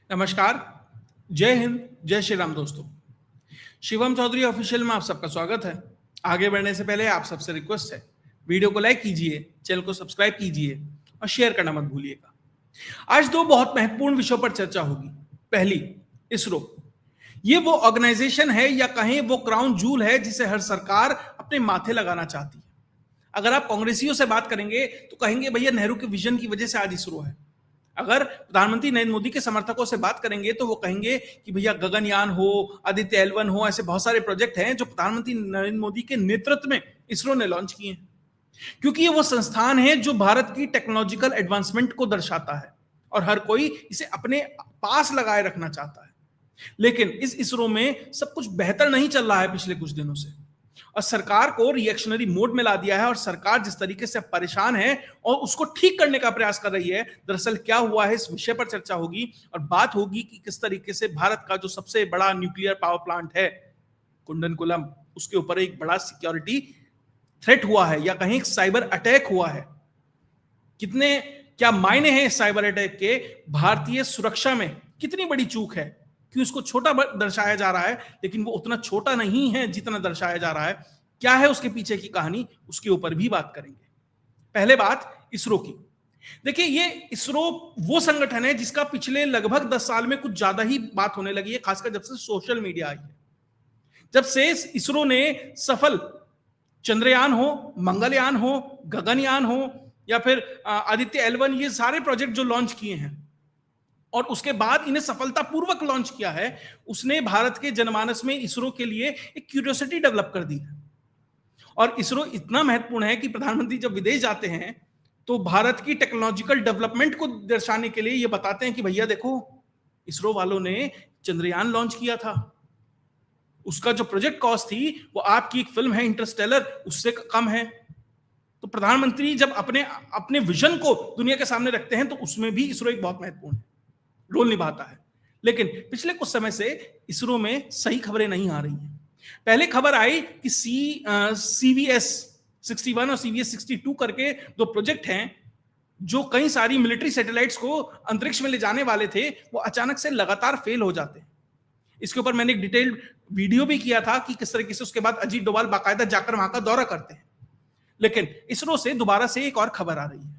नमस्कार, जय हिंद, जय श्री राम दोस्तों। शिवम चौधरी ऑफिशियल में आप सबका स्वागत है। आगे बढ़ने से पहले आप सबसे रिक्वेस्ट है, वीडियो को लाइक कीजिए, चैनल को सब्सक्राइब कीजिए और शेयर करना मत भूलिएगा। आज दो बहुत महत्वपूर्ण विषयों पर चर्चा होगी। पहली, इसरो। ये वो ऑर्गेनाइजेशन है या कहें वो क्राउन जूल है जिसे हर सरकार अपने माथे लगाना चाहती है। अगर आप कांग्रेसियों से बात करेंगे तो कहेंगे भैया नेहरू के विजन की वजह से आज इसरो है। अगर प्रधानमंत्री नरेंद्र मोदी के समर्थकों से बात करेंगे तो वो कहेंगे कि भैया गगनयान हो, आदित्य L1 हो, ऐसे बहुत सारे प्रोजेक्ट हैं जो प्रधानमंत्री नरेंद्र मोदी के नेतृत्व में इसरो ने लॉन्च किए हैं, क्योंकि ये वो संस्थान है जो भारत की टेक्नोलॉजिकल एडवांसमेंट को दर्शाता है और हर कोई इसे अपने पास लगाए रखना चाहता है। लेकिन इस इसरो में सब कुछ बेहतर नहीं चल रहा है पिछले कुछ दिनों से, और सरकार को रिएक्शनरी मोड में ला दिया है और सरकार जिस तरीके से परेशान है और उसको ठीक करने का प्रयास कर रही है। दरअसल क्या हुआ है, इस विषय पर चर्चा होगी और बात होगी कि किस तरीके से भारत का जो सबसे बड़ा न्यूक्लियर पावर प्लांट है कुंडनकुलम, उसके ऊपर एक बड़ा सिक्योरिटी थ्रेट हुआ है या कहीं साइबर अटैक हुआ है। क्या मायने हैं साइबर अटैक के, भारतीय सुरक्षा में कितनी बड़ी चूक है कि उसको छोटा दर्शाया जा रहा है, लेकिन वो उतना छोटा नहीं है जितना दर्शाया जा रहा है। क्या है उसके पीछे की कहानी, उसके ऊपर भी बात करेंगे। पहले बात इसरो की। देखिए, ये इसरो वो संगठन है जिसका पिछले लगभग 10 साल में कुछ ज्यादा ही बात होने लगी है, खासकर जब से सोशल मीडिया आई है। जब से इसरो ने सफल चंद्रयान हो, मंगलयान हो, गगनयान हो या फिर आदित्य L1, ये सारे प्रोजेक्ट जो लॉन्च किए हैं और उसके बाद इन्हें सफलतापूर्वक लॉन्च किया है, उसने भारत के जनमानस में इसरो के लिए एक क्यूरियोसिटी डेवलप कर दी है। और इसरो इतना महत्वपूर्ण है कि प्रधानमंत्री जब विदेश जाते हैं तो भारत की टेक्नोलॉजिकल डेवलपमेंट को दर्शाने के लिए ये बताते हैं कि भैया देखो, इसरो वालों ने चंद्रयान लॉन्च किया था, उसका जो प्रोजेक्ट कॉस्ट थी वो आपकी एक फिल्म है इंटरस्टेलर उससे कम है। तो प्रधानमंत्री जब अपने अपने विजन को दुनिया के सामने रखते हैं तो उसमें भी इसरो एक बहुत महत्वपूर्ण रोल निभाता है। लेकिन पिछले कुछ समय से इसरो में सही खबरें नहीं आ रही हैं। पहले खबर आई कि CVS 61 और CVS 62 करके दो प्रोजेक्ट हैं जो कई सारी मिलिट्री सैटेलाइट्स को अंतरिक्ष में ले जाने वाले थे, वो अचानक से लगातार फेल हो जाते हैं। इसके ऊपर मैंने एक डिटेल्ड वीडियो भी किया था कि किस तरीके से उसके बाद अजीत डोभाल बाकायदा जाकर वहां का दौरा करते हैं। लेकिन इसरो से दोबारा से एक और खबर आ रही है।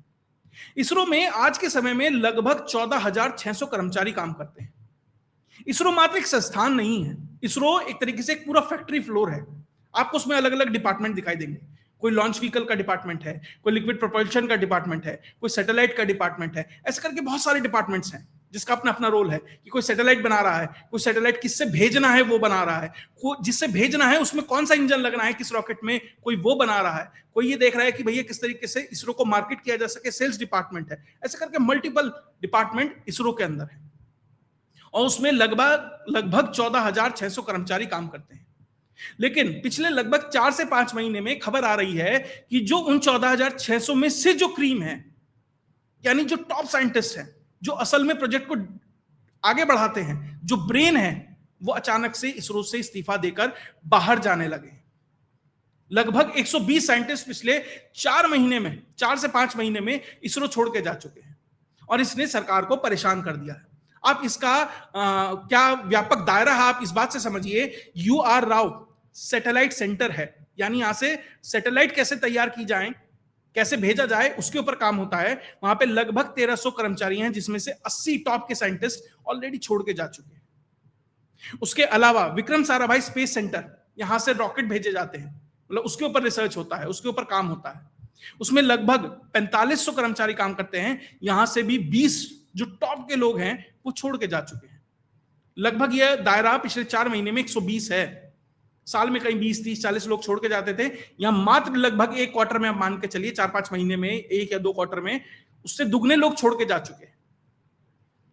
इसरो में आज के समय में लगभग 14,600 कर्मचारी काम करते हैं। इसरो मात्र एक संस्थान नहीं है, इसरो एक तरीके से एक पूरा फैक्ट्री फ्लोर है। आपको उसमें अलग अलग डिपार्टमेंट दिखाई देंगे। कोई लॉन्च व्हीकल का डिपार्टमेंट है, कोई लिक्विड प्रोपल्शन का डिपार्टमेंट है, कोई सैटेलाइट का डिपार्टमेंट है, ऐसे करके बहुत सारे डिपार्टमेंट्स हैं जिसका अपना अपना रोल है कि कोई सैटेलाइट बना रहा है, कोई सैटेलाइट किससे भेजना है वो बना रहा है, जिससे भेजना है उसमें कौन सा इंजन लगना है किस रॉकेट में, कोई वो बना रहा है, कोई ये देख रहा है कि भैया किस तरीके से इसरो को मार्केट किया जा सके, सेल्स डिपार्टमेंट है। ऐसे करके मल्टीपल डिपार्टमेंट इसरो के अंदर है और उसमें लगभग 14,600 कर्मचारी काम करते हैं। लेकिन पिछले लगभग 4 से 5 महीने में खबर आ रही है कि जो उन 14,600 में से जो क्रीम है, यानी जो टॉप साइंटिस्ट हैं, जो असल में प्रोजेक्ट को आगे बढ़ाते हैं, जो ब्रेन है, वो अचानक से इसरो से इस्तीफा देकर बाहर जाने लगे। लगभग 120 साइंटिस्ट पिछले 4 से 5 महीने में इसरो छोड़ के जा चुके हैं और इसने सरकार को परेशान कर दिया है। आप इसका क्या व्यापक दायरा है, आप इस बात से समझिए। UR राव सैटेलाइट सेंटर है, यानी यहां से सैटेलाइट कैसे तैयार की जाए, कैसे भेजा जाए, उसके ऊपर काम होता है। वहां पे लगभग 1300 कर्मचारी हैं, जिसमें से 80 टॉप के साइंटिस्ट ऑलरेडी छोड़ के जा चुके हैं। उसके अलावा विक्रम साराभाई स्पेस सेंटर, यहां से रॉकेट भेजे जाते हैं, मतलब उसके ऊपर रिसर्च होता है, उसके ऊपर काम होता है। उसमें लगभग 4500 कर्मचारी काम करते हैं, यहां से भी 20 जो टॉप के लोग हैं वो छोड़ के जा चुके हैं। लगभग यह दायरा पिछले 4 महीने में 120 है। साल में कहीं 20, 30, 40 लोग छोड़ के जाते थे, यहां मात्र लगभग एक क्वार्टर में आप मान के चलिए 4-5 महीने में, 1 या 2 क्वार्टर में उससे दुगने लोग छोड़ के जा चुके हैं।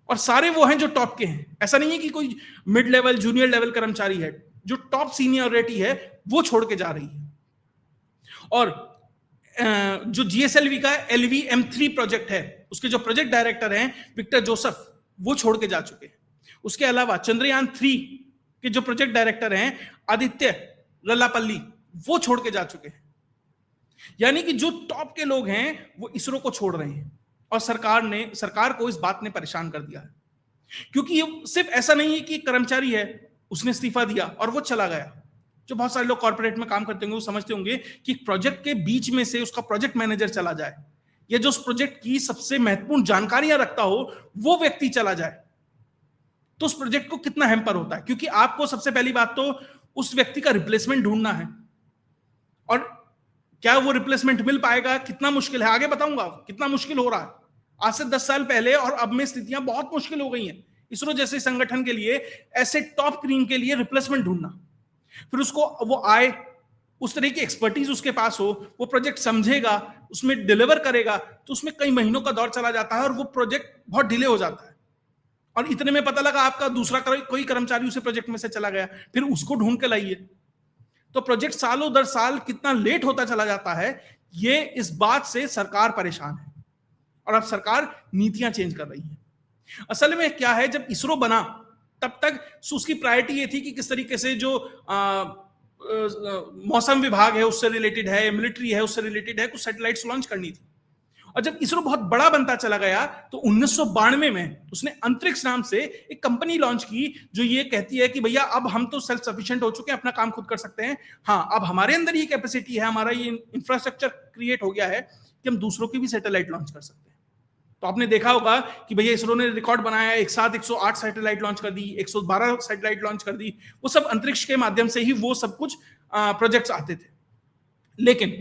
और सारे वो हैं जो टॉप के हैं। ऐसा नहीं है कि कोई मिड लेवल, जूनियर लेवल कर्मचारी है, जो टॉप सीनियरिटी है वो छोड़ के जा रही है। और जो GSLV का LV-M3 प्रोजेक्ट है, उसके जो प्रोजेक्ट डायरेक्टर हैं विक्टर जोसेफ, वो छोड़ के जा चुके हैं। उसके अलावा चंद्रयान 3 के जो प्रोजेक्ट डायरेक्टर हैं आदित्य लल्लापल्ली, वो छोड़ के जा चुके हैं। यानी कि जो टॉप के लोग हैं वो इसरो को छोड़ रहे हैं और सरकार को इस बात ने परेशान कर दिया है। क्योंकि ये सिर्फ ऐसा नहीं है कि एक कर्मचारी है, उसने इस्तीफा दिया और वो चला गया। जो बहुत सारे लोग कॉर्पोरेट में काम करते होंगे वो समझते होंगे कि प्रोजेक्ट के बीच में से उसका प्रोजेक्ट मैनेजर चला जाए, या जो उस प्रोजेक्ट की सबसे महत्वपूर्ण जानकारियां रखता हो वो व्यक्ति चला जाए, तो उस प्रोजेक्ट को कितना हैम्पर होता है। क्योंकि आपको सबसे पहली बात तो उस व्यक्ति का रिप्लेसमेंट ढूंढना है, और क्या वो रिप्लेसमेंट मिल पाएगा, कितना मुश्किल है, आगे बताऊंगा कितना मुश्किल हो रहा है। आज से 10 साल पहले और अब में स्थितियां बहुत मुश्किल हो गई हैं इसरो जैसे संगठन के लिए, ऐसे टॉप क्रीम के लिए रिप्लेसमेंट ढूंढना। फिर उसको वो आए, उस तरह की एक्सपर्टीज उसके पास हो, वो प्रोजेक्ट समझेगा, उसमें डिलीवर करेगा, तो उसमें कई महीनों का दौर चला जाता है और वो प्रोजेक्ट बहुत डिले हो जाता है। और इतने में पता लगा आपका दूसरा कोई कर्मचारी उसे प्रोजेक्ट में से चला गया, फिर उसको ढूंढ के लाइए, तो प्रोजेक्ट सालों दर साल कितना लेट होता चला जाता है। ये इस बात से सरकार परेशान है और अब सरकार नीतियां चेंज कर रही है। असल में क्या है, जब इसरो बना तब तक उसकी प्रायोरिटी ये थी कि किस तरीके से जो मौसम विभाग है उससे रिलेटेड है, मिलिट्री है उससे रिलेटेड है, कुछ सैटेलाइट्स लॉन्च करनी थी। और जब इसरो बहुत बड़ा बनता चला गया तो 1992 में उसने अंतरिक्ष नाम से एक कंपनी लॉन्च की जो ये कहती है कि भैया अब हम तो सेल्फ सफिशिएंट हो चुके हैं, अपना काम खुद कर सकते हैं। हाँ, अब हमारे अंदर ये कैपेसिटी है, हमारा ये इंफ्रास्ट्रक्चर क्रिएट हो गया है कि हम दूसरों की भी सैटेलाइट लॉन्च कर सकते हैं। तो आपने देखा होगा कि भैया इसरो ने रिकॉर्ड बनाया, एक साथ 108 सैटेलाइट लॉन्च कर दी, 112 सैटेलाइट लॉन्च कर दी। वो सब अंतरिक्ष के माध्यम से ही वो सब कुछ प्रोजेक्ट्स आते थे। लेकिन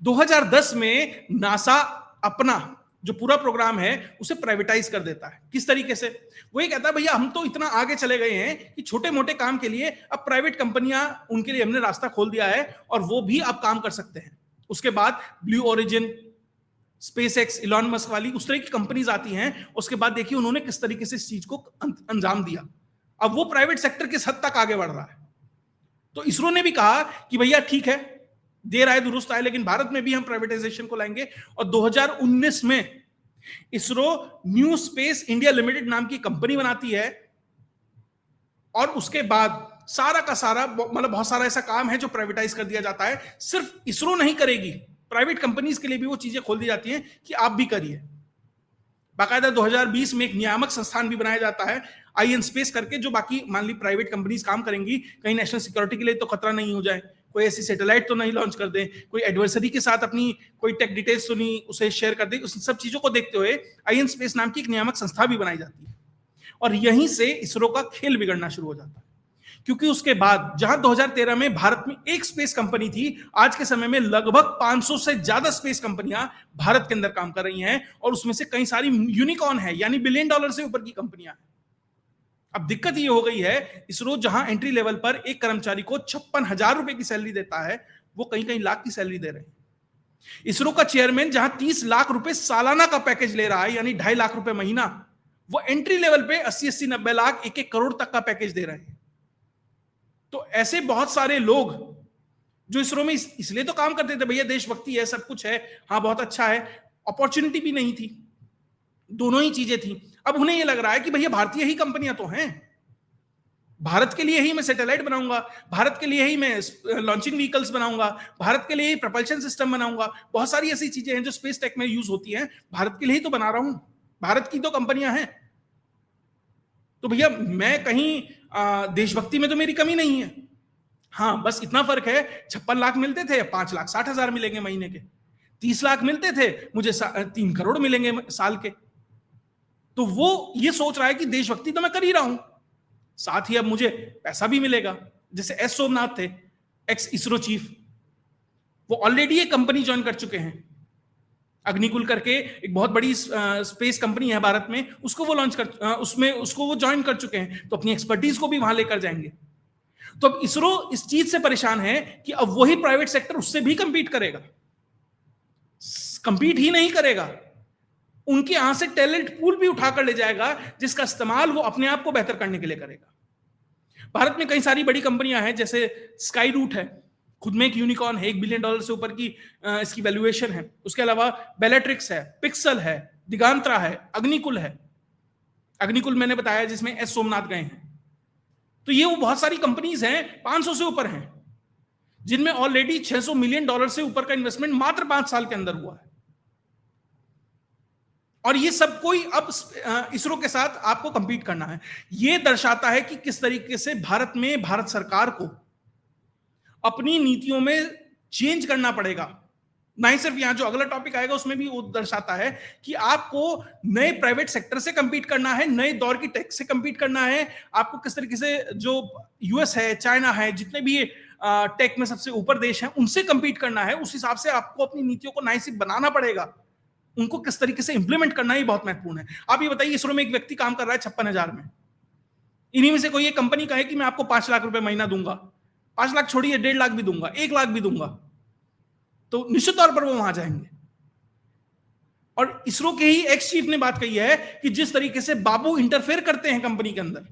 2010 में नासा अपना जो पूरा प्रोग्राम है उसे प्राइवेटाइज कर देता है। किस तरीके से? वो ये कहता है भैया हम तो इतना आगे चले गए हैं कि छोटे मोटे काम के लिए अब प्राइवेट कंपनियां, उनके लिए हमने रास्ता खोल दिया है और वो भी अब काम कर सकते हैं। उसके बाद blue origin, space x, Elon Musk वाली उस तरह की कंपनीज आती हैं। उसके बाद देखिए उन्होंने किस तरीके से इस चीज को अंजाम दिया। अब वो प्राइवेट सेक्टर किस हद तक आगे बढ़ रहा है। तो इसरो ने भी कहा कि भैया ठीक है, देर आए दुरुस्त आए, लेकिन भारत में भी हम प्राइवेटाइजेशन को लाएंगे। और 2019 में ISRO new space India limited नाम की कंपनी बनाती है। और उसके बाद सारा का सारा, मतलब बहुत सारा ऐसा काम है जो प्राइवेटाइज कर दिया जाता है। सिर्फ इसरो नहीं करेगी, प्राइवेट कंपनीज के लिए भी वो चीजें खोल दी जाती हैं कि आप भी करिए। बाकायदा 2020 में एक नियामक संस्थान भी बनाया जाता है, आईएन स्पेस करके, जो बाकी मान ली प्राइवेट कंपनीज काम करेंगी, कहीं नेशनल सिक्योरिटी के लिए तो खतरा नहीं हो जाए, कोई ऐसी सैटेलाइट तो नहीं लॉन्च कर दे, कोई एडवर्सरी के साथ अपनी कोई टेक डिटेल्स तो नहीं उसे शेयर कर दे। उस सब चीजों को देखते हुए आईएन स्पेस नाम की एक नियामक संस्था भी बनाई जाती है। और यहीं से इसरो का खेल बिगड़ना शुरू हो जाता है, क्योंकि उसके बाद जहां 2013 में भारत में एक स्पेस कंपनी थी, आज के समय में लगभग 500 से ज्यादा स्पेस कंपनियां भारत के अंदर काम कर रही हैं। और उसमें से कई सारी यूनिकॉर्न है, यानी $1 बिलियन से ऊपर की कंपनियां हैं। अब दिक्कत ये हो गई है, इसरो जहां एंट्री लेवल पर एक कर्मचारी को 56,000 रुपए की सैलरी देता है, वो कहीं कहीं लाख की सैलरी दे रहे हैं। इसरो का चेयरमैन जहां 30 लाख रुपए सालाना का पैकेज ले रहा है, यानी 2.5 लाख रुपए महीना, वो एंट्री लेवल पे 80-80, 90 लाख, 1-1 करोड़ तक का पैकेज दे रहे हैं। तो ऐसे बहुत सारे लोग जो इसरो में इसलिए तो काम करते थे, भैया देशभक्ति है, सब कुछ है, हाँ बहुत अच्छा है, अपॉर्चुनिटी भी नहीं थी, दोनों ही चीजें थी। अब उन्हें यह लग रहा है कि भैया भारतीय ही कंपनियां तो हैं, भारत के लिए ही मैं सैटेलाइट बनाऊंगा, भारत के लिए ही मैं लॉन्चिंग व्हीकल्स बनाऊंगा, भारत के लिए ही प्रपल्शन सिस्टम बनाऊंगा। बहुत सारी ऐसी चीजें हैं जो स्पेस टेक में यूज होती हैं, भारत के लिए ही तो बना रहा हूं, भारत की तो कंपनियां हैं। तो भैया मैं कहीं देशभक्ति में तो मेरी कमी नहीं है। हाँ, बस इतना फर्क है, 56 लाख मिलते थे, 5 लाख 60 हजार मिलेंगे महीने के, 30 लाख मिलते थे, मुझे 3 करोड़ मिलेंगे साल के। तो वो ये सोच रहा है कि देशभक्ति तो मैं कर ही रहा हूं, साथ ही अब मुझे पैसा भी मिलेगा। जैसे एस सोमनाथ थे, एक्स इसरो चीफ, वो ऑलरेडी एक कंपनी ज्वाइन कर चुके हैं, अग्निकुल करके एक बहुत बड़ी स्पेस कंपनी है भारत में, उसको वो लॉन्च कर उसमें उसको वो ज्वाइन कर चुके हैं, तो अपनी एक्सपर्टीज को भी वहां लेकर जाएंगे। तो अब इसरो इस चीज से परेशान है कि अब वही प्राइवेट सेक्टर उससे भी कंपीट करेगा, कंपीट ही नहीं करेगा, उनके यहां से टैलेंट पूल भी उठाकर ले जाएगा, जिसका इस्तेमाल वो अपने आप को बेहतर करने के लिए करेगा। भारत में कई सारी बड़ी कंपनियां हैं, जैसे स्काई रूट है, खुद में एक यूनिकॉर्न है, $1 बिलियन से ऊपर की इसकी वैल्यूएशन है। उसके अलावा बेलेट्रिक्स है, पिक्सल है, दिगांत्रा है, अग्निकुल है। अग्निकुल मैंने बताया जिसमें एस सोमनाथ गए हैं। तो ये वो बहुत सारी कंपनीज हैं, 500 से ऊपर हैं, जिनमें ऑलरेडी $600 मिलियन से ऊपर का इन्वेस्टमेंट मात्र 5 साल के अंदर हुआ है। और ये सब कोई अब इसरो के साथ आपको कंपीट करना है। ये दर्शाता है कि किस तरीके से भारत में भारत सरकार को अपनी नीतियों में चेंज करना पड़ेगा। ना ही सिर्फ यहां जो अगला टॉपिक आएगा उसमें भी वो दर्शाता है कि आपको नए प्राइवेट सेक्टर से कंपीट करना है, नए दौर की टेक से कंपीट करना है। आपको किस तरीके से जो यूएस है, चाइना है, जितने भी टेक में सबसे ऊपर देश हैं, उनसे कंपीट करना है। उस हिसाब से आपको अपनी नीतियों को नए सिर्फ बनाना पड़ेगा, उनको किस तरीके से इंप्लीमेंट करना ही बहुत महत्वपूर्ण है। आप ये बताइए, इसरो में एक व्यक्ति काम कर रहा है 56,000 में, इन्हीं में से कोई एक कंपनी कहे कि मैं आपको 5 लाख रुपए महीना दूंगा, 5 लाख छोड़िए, 1.5 लाख भी दूंगा, 1 लाख भी दूंगा, तो निश्चित तौर पर वो वहां जाएंगे। और इसरो के ही एक्स चीफ ने बात कही है कि जिस तरीके से बाबू इंटरफेयर करते हैं कंपनी के अंदर,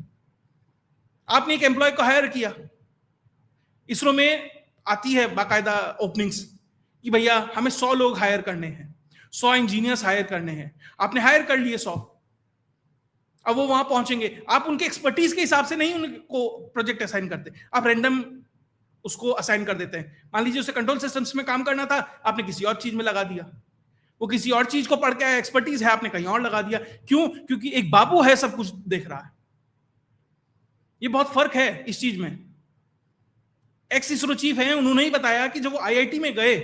आपने एक एम्प्लॉय को हायर किया, इसरो में आती है बाकायदा ओपनिंग्स कि भैया हमें 100 लोग हायर करने हैं, 100 इंजीनियर्स हायर करने हैं, आपने हायर कर लिए 100, अब वो वहां पहुंचेंगे, आप उनके एक्सपर्टीज के हिसाब से नहीं उनको प्रोजेक्ट असाइन करते, आप रैंडम उसको असाइन कर देते हैं। मान लीजिए उसे कंट्रोल सिस्टम्स में काम करना था, आपने किसी और चीज में लगा दिया, वो किसी और चीज को पढ़ के आया, एक्सपर्टीज है, आपने कहीं और लगा दिया। क्यों? क्योंकि एक बाबू है, सब कुछ देख रहा है। ये बहुत फर्क है इस चीज में। एक्स इसरो चीफ हैं, उन्होंने ही बताया कि जब वो आईआईटी में गए,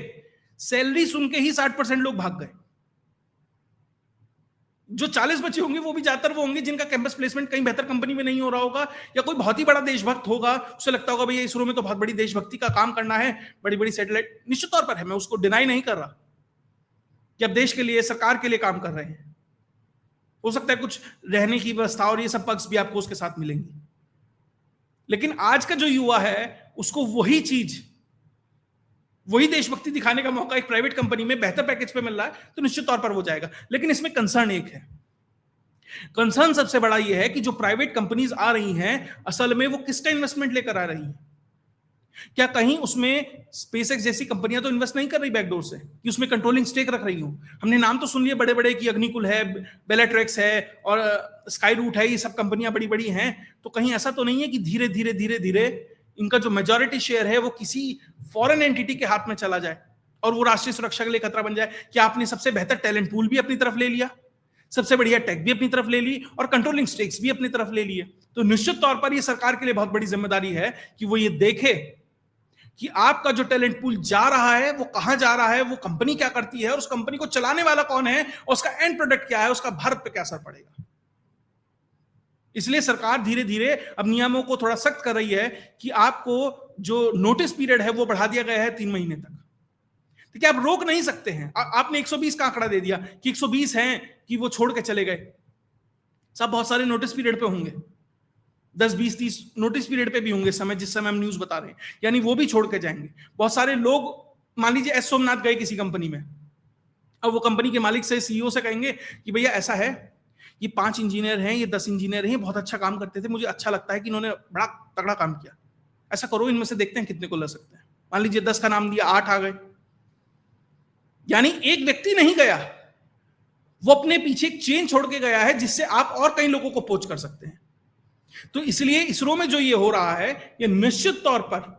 सैलरी सुन के ही 60% लोग भाग गए। जो 40 बच्चे होंगे वो भी ज्यादातर वो होंगे जिनका कैंपस प्लेसमेंट कहीं बेहतर कंपनी में नहीं हो रहा होगा, या कोई बहुत ही बड़ा देशभक्त होगा, उसे लगता होगा भैया इसरो में तो बहुत बड़ी देशभक्ति का काम करना है, बड़ी बड़ी सैटेलाइट। निश्चित तौर पर है, मैं उसको डिनाई नहीं कर रहा कि अब देश के लिए, सरकार के लिए काम कर रहे हैं। हो सकता है कुछ रहने की व्यवस्था और ये सब पक्ष भी आपको उसके साथ मिलेंगी, लेकिन आज का जो युवा है उसको वही चीज, वही देशभक्ति दिखाने का मौका एक प्राइवेट कंपनी में बेहतर पैकेज पे मिल रहा है, तो निश्चित तौर पर वो जाएगा। लेकिन इसमें कंसर्न एक है, कंसर्न सबसे बड़ा ये है कि जो प्राइवेट कंपनीज आ रही हैं, असल में वो किसका इन्वेस्टमेंट लेकर आ रही हैं? क्या कहीं उसमें स्पेसएक्स जैसी कंपनियां तो इन्वेस्ट नहीं कर रही बैकडोर से कि उसमें कंट्रोलिंग स्टेक रख रही हो? हमने नाम तो सुन लिए बड़े बड़े कि अग्निकुल है, बेलाट्रेक्स है और स्काई रूट है, ये सब कंपनियां बड़ी बड़ी हैं, तो कहीं ऐसा तो नहीं है कि धीरे धीरे धीरे धीरे इनका जो मेजॉरिटी शेयर है वो किसी फॉरेन एंटिटी के हाथ में चला जाए और वो राष्ट्रीय सुरक्षा के लिए खतरा बन जाए? क्या आपने सबसे बेहतर टैलेंट पूल भी अपनी तरफ ले लिया, सबसे बढ़िया टेक भी अपनी तरफ ले ली और कंट्रोलिंग स्टेक्स भी अपनी तरफ ले लिए? तो निश्चित तौर पर यह सरकार के लिए बहुत बड़ी जिम्मेदारी है कि वो ये देखे कि आपका जो टैलेंट पूल जा रहा है वो कहां जा रहा है, वो कंपनी क्या करती है और उस कंपनी को चलाने वाला कौन है और उसका एंड प्रोडक्ट क्या है, उसका भारत पे क्या असर पड़ेगा। इसलिए सरकार धीरे धीरे अब नियमों को थोड़ा सख्त कर रही है कि आपको जो नोटिस पीरियड है वो बढ़ा दिया गया है 3 महीने तक। तो क्या आप रोक नहीं सकते हैं? आपने 120 का आंकड़ा दे दिया कि 120 हैं कि वो छोड़ के चले गए, सब बहुत सारे नोटिस पीरियड पे होंगे, 10, 20, 30 नोटिस पीरियड पे भी होंगे समय, जिस समय हम न्यूज बता रहे हैं, यानी वो भी छोड़ के जाएंगे। बहुत सारे लोग, मान लीजिए एस सोमनाथ गए किसी कंपनी में, अब वो कंपनी के मालिक से, सीईओ से कहेंगे कि भैया ऐसा है, ये 5 इंजीनियर हैं, ये 10 इंजीनियर हैं, बहुत अच्छा काम करते थे, मुझे अच्छा लगता है कि इन्होंने बड़ा तगड़ा काम किया, ऐसा करो इनमें से देखते हैं कितने को ला सकते हैं। मान लीजिए 10 का नाम दिया, 8 आ गए, यानी एक व्यक्ति नहीं गया, वो अपने पीछे एक चेन छोड़ के गया है जिससे आप और कई लोगों को पोच कर सकते हैं। तो इसलिए इसरो में जो ये हो रहा है, ये निश्चित तौर पर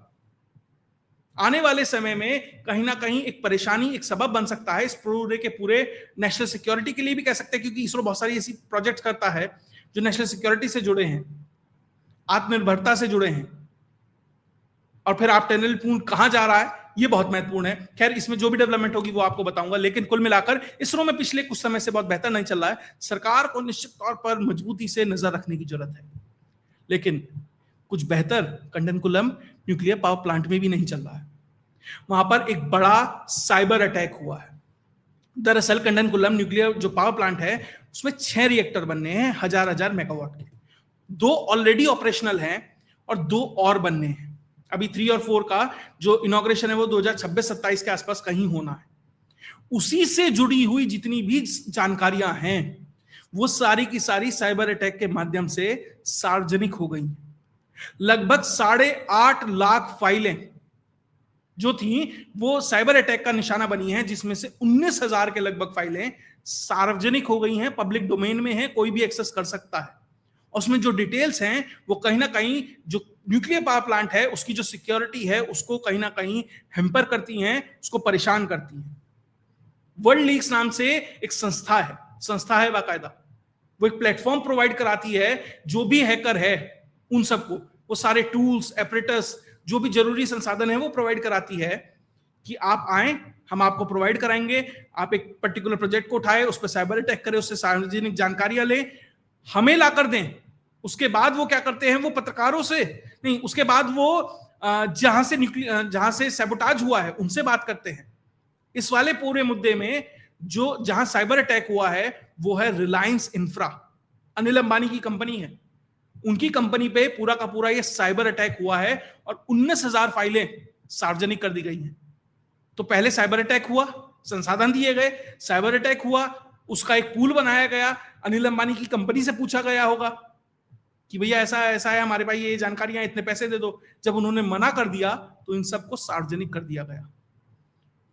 आने वाले समय में कहीं ना कहीं एक परेशानी, एक सबब बन सकता है इस पूरे के पूरे नेशनल सिक्योरिटी के लिए भी कह सकते हैं, क्योंकि इसरो बहुत सारी ऐसी प्रोजेक्ट करता है जो नेशनल सिक्योरिटी से जुड़े हैं, आत्मनिर्भरता से जुड़े हैं। और फिर आप टनल पूल कहां जा रहा है ये बहुत महत्वपूर्ण है। खैर, इसमें जो भी डेवलपमेंट होगी वो आपको बताऊंगा, लेकिन कुल मिलाकर इसरो में पिछले कुछ समय से बहुत बेहतर नहीं चल रहा है। सरकार को निश्चित तौर पर मजबूती से नजर रखने की जरूरत है, लेकिन कुछ बेहतर कंडनकुलम न्यूक्लियर पावर प्लांट में भी नहीं चल रहा है। वहां पर एक बड़ा साइबर अटैक हुआ है। दरअसल कंडनकुलम न्यूक्लियर जो पावर प्लांट है उसमें 6 रिएक्टर बनने हैं 1000 मेगावाट के, 2 ऑलरेडी ऑपरेशनल हैं और 2 और बनने हैं। अभी 3 और 4 का जो इनॉग्रेशन है वो 2026-27 के आसपास कहीं होना है। उसी से जुड़ी हुई जितनी भी जानकारियां हैं वो सारी की सारी साइबर अटैक के माध्यम से सार्वजनिक हो गई। लगभग 8.5 लाख फाइलें जो थी वो साइबर अटैक का निशाना बनी है, जिसमें से 19,000 के लगभग फाइलें सार्वजनिक हो गई हैं, पब्लिक डोमेन में है, कोई भी एक्सेस कर सकता है। उसमें जो डिटेल्स हैं वो कहीं ना कहीं जो न्यूक्लियर पावर प्लांट है उसकी जो सिक्योरिटी है उसको कहीं ना कहीं हैम्पर करती हैं, उसको परेशान करती हैं। वर्ल्ड लीक्स नाम से एक संस्था है, संस्था है बाकायदा, वो एक प्लेटफॉर्म प्रोवाइड कराती है, जो भी हैकर है उन सबको वो सारे टूल्स, एपरेटस, जो भी जरूरी संसाधन है वो प्रोवाइड कराती है कि आप आए, हम आपको प्रोवाइड कराएंगे, आप एक पर्टिकुलर प्रोजेक्ट को उठाए, उस पर साइबर अटैक करें, उससे सार्वजनिक जानकारियां लें, हमें ला कर दें। उसके बाद वो क्या करते हैं, वो पत्रकारों से नहीं, उसके बाद वो जहां से सैबोटाज हुआ है उनसे बात करते हैं। इस वाले पूरे मुद्दे में जो जहां साइबर अटैक हुआ है वो है रिलायंस इंफ्रा, अनिल अंबानी की कंपनी है, उनकी कंपनी पे पूरा का पूरा ये साइबर अटैक हुआ है और 19,000 फाइलें सार्वजनिक कर दी गई हैं। तो पहले साइबर अटैक हुआ, संसाधन दिए गए, साइबर अटैक हुआ, उसका एक पूल बनाया गया, अनिल अंबानी की कंपनी से पूछा गया होगा कि भैया ऐसा ऐसा है, हमारे भाई ये जानकारियां, इतने पैसे दे दो। जब उन्होंने मना कर दिया तो इन सबको सार्वजनिक कर दिया गया।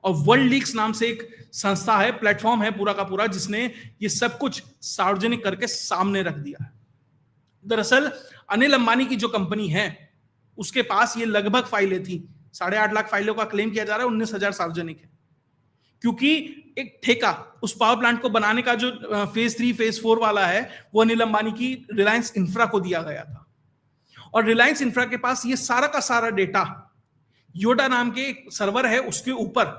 और वर्ल्ड लीक्स नाम से एक संस्था है, प्लेटफॉर्म है पूरा का पूरा, जिसने ये सब कुछ सार्वजनिक करके सामने रख दिया है। दरअसल अनिल अंबानी की जो कंपनी है उसके पास ये लगभग फाइलें थी, 8.5 लाख फाइलों का क्लेम किया जा रहा है, 19,000 सार्वजनिक है। क्योंकि एक ठेका उस पावर प्लांट को बनाने का जो फेज 3 फेज 4 वाला है वो अनिल अंबानी की रिलायंस इंफ्रा को दिया गया था। और रिलायंस इंफ्रा के पास ये सारा का सारा डेटा योडा नाम के एक सर्वर है उसके ऊपर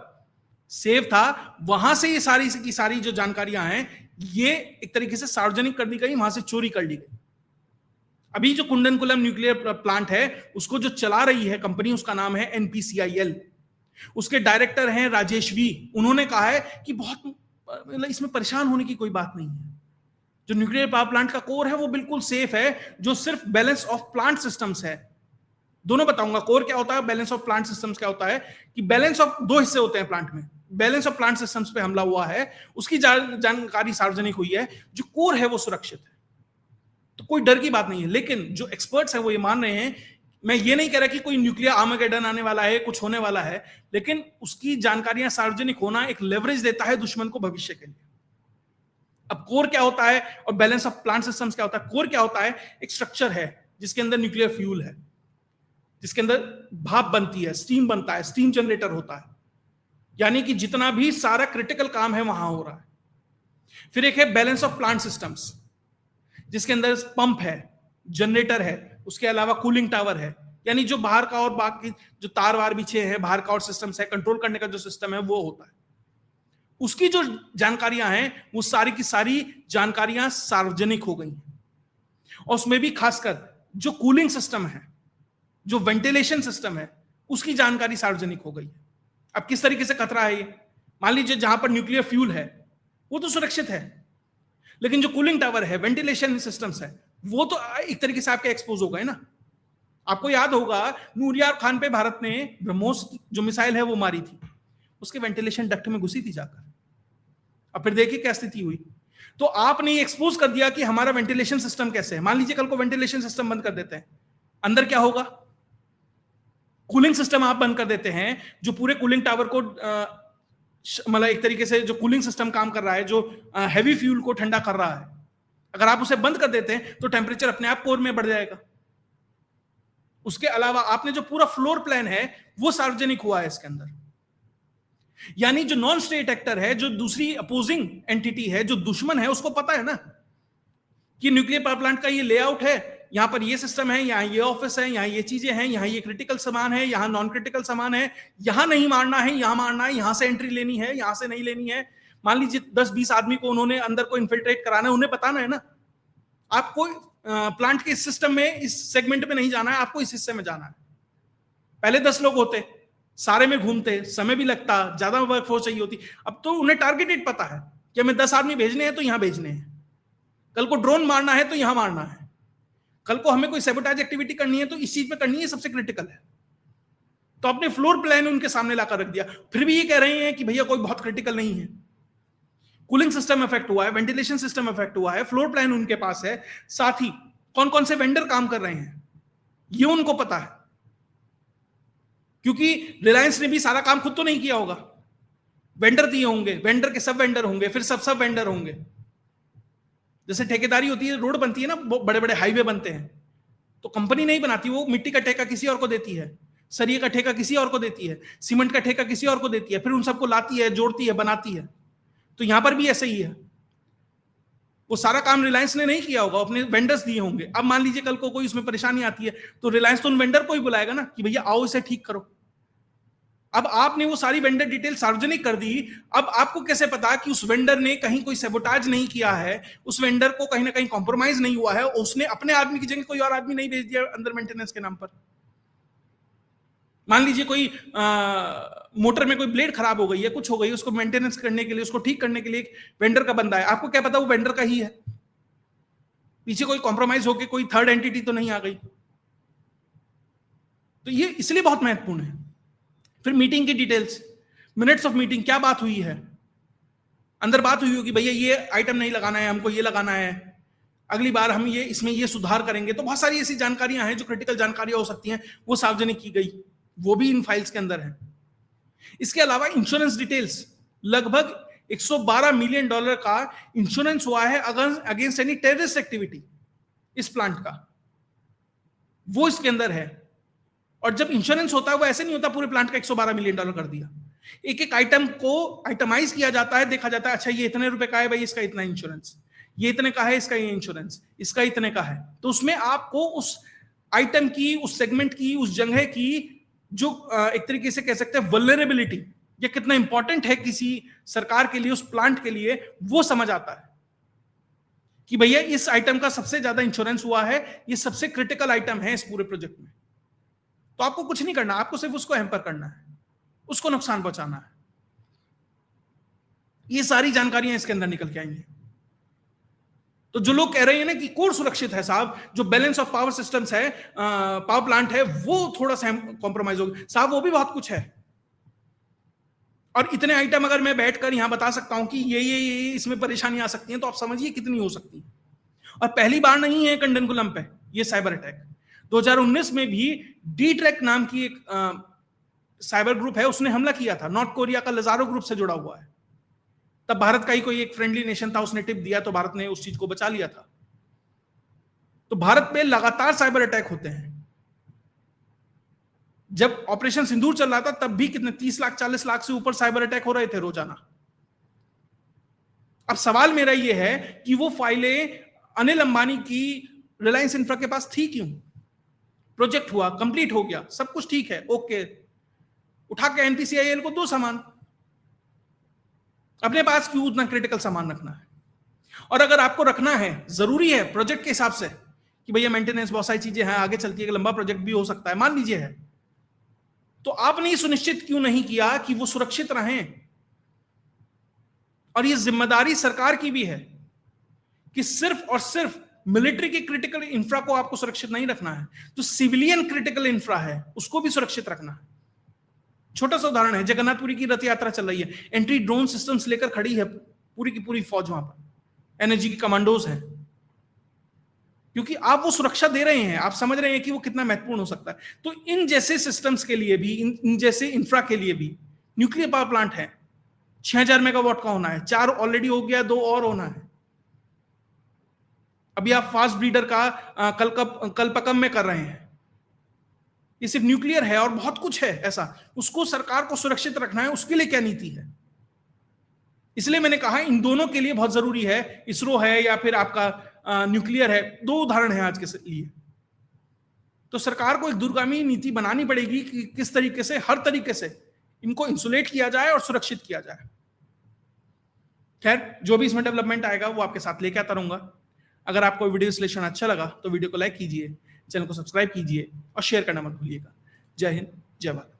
सेव था, वहां से ये सारी की सारी जो जानकारियां हैं ये एक तरीके से सार्वजनिक कर दी गई, वहां से चोरी कर ली गई। अभी जो कुंडनकुलम न्यूक्लियर प्लांट है उसको जो चला रही है कंपनी, उसका नाम है NPCIL, उसके डायरेक्टर हैं राजेश वी। उन्होंने कहा है कि बहुत मतलब इसमें परेशान होने की कोई बात नहीं है, जो न्यूक्लियर पावर प्लांट का कोर है वो बिल्कुल सेफ है, जो सिर्फ बैलेंस ऑफ प्लांट सिस्टम्स है। दोनों बताऊंगा, कोर क्या होता है, बैलेंस ऑफ प्लांट सिस्टम्स क्या होता है, कि बैलेंस ऑफ 2 हिस्से होते हैं प्लांट में। बैलेंस ऑफ प्लांट सिस्टम्स पे हमला हुआ है, उसकी जानकारी सार्वजनिक हुई है, जो कोर है वो सुरक्षित है, तो कोई डर की बात नहीं है। लेकिन जो एक्सपर्ट्स हैं वो ये मान रहे हैं, मैं ये नहीं कह रहा कि कोई न्यूक्लियर आर्मागेडन आने वाला है, कुछ होने वाला है, लेकिन उसकी जानकारियां सार्वजनिक होना एक लेवरेज देता है दुश्मन को भविष्य के लिए। अब कोर क्या होता है और बैलेंस ऑफ प्लांट सिस्टम्स क्या होता है? कोर क्या होता है, एक स्ट्रक्चर है जिसके अंदर न्यूक्लियर फ्यूल है, जिसके अंदर भाप बनती है, स्टीम बनता है, स्टीम जनरेटर होता है, यानी कि जितना भी सारा क्रिटिकल काम है वहां हो रहा है। फिर एक है बैलेंस ऑफ प्लांट सिस्टम्स, जिसके अंदर पंप है, जनरेटर है, उसके अलावा कूलिंग टावर है, यानी जो बाहर का और बाकी जो तार वार बिछे हैं, बाहर का और सिस्टम्स है, कंट्रोल करने का जो सिस्टम है वो होता है। उसकी जो जानकारियां हैं वो सारी की सारी जानकारियां सार्वजनिक हो गई हैं। और उसमें भी खासकर जो कूलिंग सिस्टम है, जो वेंटिलेशन सिस्टम है, उसकी जानकारी सार्वजनिक हो गई है। अब किस तरीके से खतरा है ये? मान लीजिए जहां पर न्यूक्लियर फ्यूल है वो तो सुरक्षित है, लेकिन जो कूलिंग टावर है, वेंटिलेशन सिस्टम्स है, वो तो एक तरीके से आपके एक्सपोज हो गए ना। आपको याद होगा नूरियार खान पे भारत ने ब्रह्मोस जो मिसाइल है वो मारी थी, उसके वेंटिलेशन डक्ट में घुसी थी जाकर। अब फिर देखिए क्या स्थिति हुई। तो आपने एक्सपोज कर दिया कि हमारा वेंटिलेशन सिस्टम कैसे है। मान लीजिए कल को वेंटिलेशन सिस्टम बंद कर देते हैं, अंदर क्या होगा? कूलिंग सिस्टम आप बंद कर देते हैं, जो पूरे कूलिंग टावर को मतलब एक तरीके से जो कूलिंग सिस्टम काम कर रहा है, जो हैवी फ्यूल को ठंडा कर रहा है, अगर आप उसे बंद कर देते हैं तो टेम्परेचर अपने आप कोर में बढ़ जाएगा। उसके अलावा आपने जो पूरा फ्लोर प्लान है वो सार्वजनिक हुआ है इसके अंदर, यानी जो नॉन स्टेट एक्टर है, जो दूसरी अपोजिंग एंटिटी है, जो दुश्मन है, उसको पता है ना कि न्यूक्लियर पावर प्लांट का ये लेआउट है, यहां पर ये सिस्टम है, यहां ये ऑफिस है, यहां ये चीजें हैं, यहां ये क्रिटिकल सामान है, यहां नॉन क्रिटिकल सामान है, यहां नहीं मारना है, यहां मारना है, यहां से एंट्री लेनी है, यहां से नहीं लेनी है। मान लीजिए 10-20 आदमी को उन्होंने अंदर को इन्फिल्ट्रेट कराना है, उन्हें बताना है ना आपको प्लांट के इस सिस्टम में, इस सेगमेंट में नहीं जाना है, आपको इस हिस्से में जाना है। पहले 10 लोग होते, सारे में घूमते, समय भी लगता, ज्यादा वर्कफोर्स चाहिए होती। अब तो उन्हें टारगेटेड पता है कि हमें 10 आदमी भेजने हैं तो यहां भेजने हैं, कल को ड्रोन मारना है तो यहां मारना है, कल को हमें कोई सैबोटाज एक्टिविटी करनी है तो इस चीज पे करनी है, सबसे क्रिटिकल है। तो अपने फ्लोर प्लान उनके सामने लाकर रख दिया, फिर भी ये कह रहे हैं कि भैया कोई बहुत क्रिटिकल नहीं है। कूलिंग सिस्टम इफेक्ट हुआ है, वेंटिलेशन सिस्टम इफेक्ट हुआ है, फ्लोर प्लान उनके पास है, साथ ही कौन कौन से वेंडर काम कर रहे हैं ये उनको पता है, क्योंकि रिलायंस ने भी सारा काम खुद तो नहीं किया होगा, वेंडर दिए होंगे, वेंडर के सब वेंडर होंगे, फिर सब वेंडर होंगे। जैसे ठेकेदारी होती है, रोड बनती है ना, बड़े बड़े हाईवे बनते हैं, तो कंपनी नहीं बनाती, वो मिट्टी का ठेका किसी और को देती है, सरिये का ठेका किसी और को देती है, सीमेंट का ठेका किसी और को देती है, फिर उन सबको लाती है, जोड़ती है, बनाती है। तो यहां पर भी ऐसे ही है। वो सारा काम रिलायंस ने नहीं किया होगा, अपने वेंडर्स दिए होंगे। अब मान लीजिए कल को कोई उसमें परेशानी आती है तो रिलायंस तो उन वेंडर को ही बुलाएगा ना कि भैया आओ इसे ठीक करो। अब आपने वो सारी वेंडर डिटेल सार्वजनिक कर दी, अब आपको कैसे पता कि उस वेंडर ने कहीं कोई सैबोटाज नहीं किया है, उस वेंडर को कहीं ना कहीं कॉम्प्रोमाइज नहीं हुआ है, उसने अपने आदमी की जगह कोई और आदमी नहीं भेज दिया अंदर मेंटेनेंस के नाम पर। मान लीजिए कोई मोटर में कोई ब्लेड खराब हो गई है, कुछ हो गई, उसको मेंटेनेंस करने के लिए, उसको ठीक करने के लिए एक वेंडर का बंदा है, आपको क्या पता वो वेंडर का ही है, पीछे कोई कॉम्प्रोमाइज होकर कोई थर्ड एंटिटी तो नहीं आ गई। तो ये इसलिए बहुत महत्वपूर्ण है। फिर मीटिंग की डिटेल्स, मिनट्स ऑफ मीटिंग, क्या बात हुई है, अंदर बात हुई होगी भैया ये आइटम नहीं लगाना है, हमको ये लगाना है, अगली बार हम ये इसमें ये सुधार करेंगे। तो बहुत सारी ऐसी जानकारियां हैं जो क्रिटिकल जानकारियां हो सकती हैं, वो सार्वजनिक की गई, वो भी इन फाइल्स के अंदर है। इसके अलावा इंश्योरेंस डिटेल्स, लगभग $112 मिलियन का इंश्योरेंस हुआ है अगेंस्ट एनी टेररिस्ट एक्टिविटी इस प्लांट का, वो इसके अंदर है। और जब इंश्योरेंस होता है वो ऐसे नहीं होता पूरे प्लांट का $112 मिलियन कर दिया, एक एक आइटम को आइटमाइज किया जाता है, देखा जाता है अच्छा ये इतने रुपए का है भाई, इसका इतना इंश्योरेंस, ये इतने का है इसका ये इंश्योरेंस, इसका इतने का है। तो उसमें आपको उस आइटम की, उस सेगमेंट की, उस जगह की जो एक तरीके से कह सकते हैं वल्नरेबिलिटी, ये कितना इंपॉर्टेंट है किसी सरकार के लिए, उस प्लांट के लिए, वो समझ आता है कि भैया इस आइटम का सबसे ज्यादा इंश्योरेंस हुआ है, ये सबसे क्रिटिकल आइटम है इस पूरे प्रोजेक्ट में। तो आपको कुछ नहीं करना, आपको सिर्फ उसको हैम्पर करना है, उसको नुकसान पहुंचाना है। ये सारी जानकारियां इसके अंदर निकल के आएंगी। तो जो लोग कह रहे हैं ना कि कोर सुरक्षित है साहब, जो बैलेंस ऑफ पावर सिस्टम्स है, पावर प्लांट है, वो थोड़ा सा कॉम्प्रोमाइज होगा साहब, वो भी बहुत कुछ है। और इतने आइटम अगर मैं बैठकर यहां बता सकता हूं कि ये इसमें परेशानी आ सकती है, तो आप समझिए कितनी हो सकती है। और पहली बार नहीं है कंडनकुलम पे ये साइबर अटैक। 2019 में भी डी ट्रैक नाम की एक साइबर ग्रुप है, उसने हमला किया था, नॉर्थ कोरिया का लजारो ग्रुप से जुड़ा हुआ है। तब भारत का ही कोई एक फ्रेंडली नेशन था, उसने टिप दिया तो भारत ने उस चीज को बचा लिया था। तो भारत पे लगातार साइबर अटैक होते हैं। जब ऑपरेशन सिंदूर चल रहा था तब भी कितने 30 लाख 40 लाख से ऊपर साइबर अटैक हो रहे थे रोजाना। अब सवाल मेरा यह है कि वो फाइलें अनिल अंबानी की रिलायंस इंफ्रा के पास थी क्यों? प्रोजेक्ट हुआ, कंप्लीट हो गया, सब कुछ ठीक है, ओके, उठा के एनपीसीआईएल को दो सामान, अपने पास क्यों उतना क्रिटिकल सामान रखना है? और अगर आपको रखना है, जरूरी है प्रोजेक्ट के हिसाब से कि भैया मेंटेनेंस बहुत सारी चीजें हैं, आगे चलती है, लंबा प्रोजेक्ट भी हो सकता है, मान लीजिए है, तो आपने सुनिश्चित क्यों नहीं किया कि वो सुरक्षित रहें? और ये जिम्मेदारी सरकार की भी है कि सिर्फ और सिर्फ मिलिट्री के क्रिटिकल इंफ्रा को आपको सुरक्षित नहीं रखना है, जो सिविलियन क्रिटिकल इंफ्रा है उसको भी सुरक्षित रखना है। छोटा सा उदाहरण है, जगन्नाथपुरी की रथ यात्रा चल रही है, एंटी ड्रोन सिस्टम्स लेकर खड़ी है पूरी की पूरी फौज वहां पर, एनर्जी की कमांडोज हैं, क्योंकि आप वो सुरक्षा दे रहे हैं, आप समझ रहे हैं कि वो कितना महत्वपूर्ण हो सकता है। तो इन जैसे सिस्टम्स के लिए भी, इन जैसे इंफ्रा के लिए भी, न्यूक्लियर पावर प्लांट है 6000 मेगावाट का होना है, 4 ऑलरेडी हो गया, 2 और होना है। अभी आप फास्ट ब्रीडर का कलपकम में कर रहे हैं, ये सिर्फ न्यूक्लियर है और बहुत कुछ है ऐसा, उसको सरकार को सुरक्षित रखना है, उसके लिए क्या नीति है? इसलिए मैंने कहा इन दोनों के लिए बहुत जरूरी है, इसरो है या फिर आपका न्यूक्लियर है, 2 उदाहरण है आज के लिए। तो सरकार को एक दूरगामी नीति बनानी पड़ेगी कि किस तरीके से, हर तरीके से इनको इंसुलेट किया जाए और सुरक्षित किया जाए। खैर, जो भी इसमें डेवलपमेंट आएगा वो आपके साथ लेके आता रहूंगा। अगर आपको वीडियो विश्लेषण अच्छा लगा तो वीडियो को लाइक कीजिए, चैनल को सब्सक्राइब कीजिए और शेयर करना मत भूलिएगा। जय हिंद, जय भारत।